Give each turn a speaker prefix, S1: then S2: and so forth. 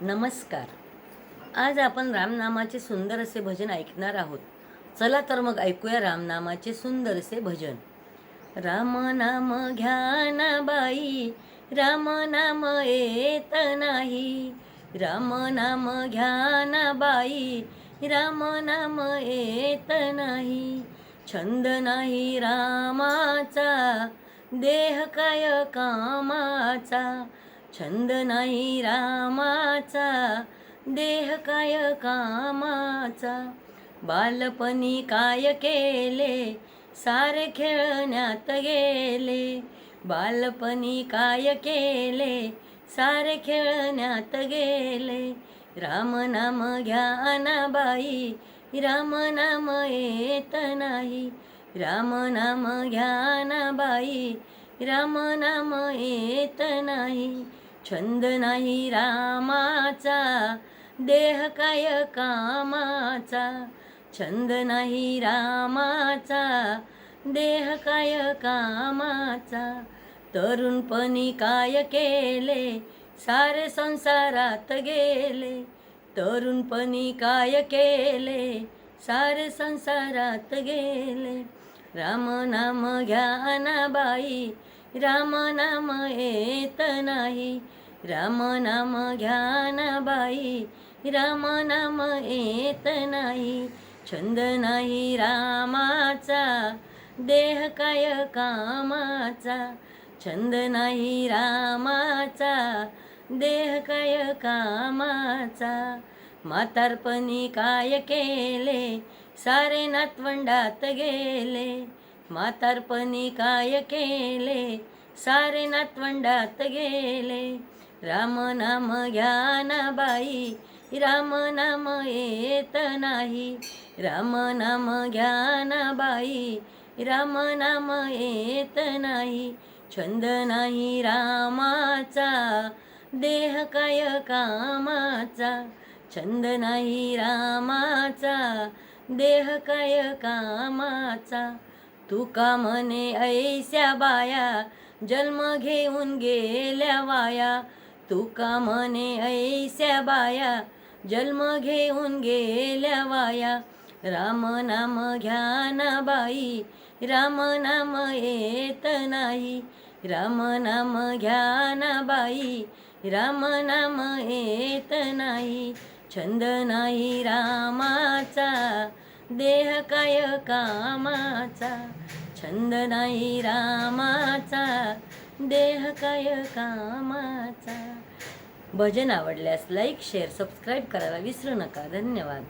S1: नमस्कार. आज आपण रामनामाचे सुंदर असे भजन ऐकणार आहोत. चला तर मग ऐकूया रामनामाचे सुंदर असे भजन. राम नाम घ्या ना बाई, राम नाम येत नाही. राम नाम घ्या ना बाई, राम नाम येत नाही. छंद नाही रामाचा, देह काय कामाचा. छंद नाही रामाचा, देह काय कामाचा. बालपणी काय केले, सारे खेळण्यात गेले. बालपणी काय केले, सारे खेळण्यात गेले. राम नाम घ्या ना बाई, राम नाम येत नाही. राम नाम घ्या ना बाई, राम नाम येत नाही. छंद नाही रामाचा, देह काय कामाचा. छंद नाही रामाचा, देह काय कामाचा. तरुणपणी काय केले, सारे संसारात गेले. तरुणपणी काय केले, सारे संसारात गेले. राम नाम घ्या ना बाई, राम नाम येत नाही. राम नाम घ्या ना बाई, राम नाम येत नाही. छंद नाही रामाचा, देह काय कामाचा. छंद नाही रामाचा, देह काय कामाचा. म्हातारपणी काय केले, सारे नातवंडात गेले. म्हातारपणी काय केले, सारे नातवंडात गेले. राम नाम घ्या ना बाई, राम नाम येत नाही. राम नाम घ्या ना बाई, राम नाम येत नाही. छंद नाही रामाचा, देह काय कामाचा. छंद नाही रामाचा, देह काय कामाचा. तुका म्हणे ऐस्या बाया, जन्म घेऊन गेल्या वाया. तुका म्हणे ऐस्या बाया, जन्म घेऊन गेल्या वाया. राम नाम घ्या ना बाई, राम नाम येत नाही. राम नाम घ्या ना बाई, राम नाम येत नाही. छंद नाही रामाचा, देह काय कामाचा. छंद नाही रामाचा, देह काय कामाचा. भजन आवडल्यास लाईक, शेअर, सबस्क्राईब करायला विसरू नका. धन्यवाद.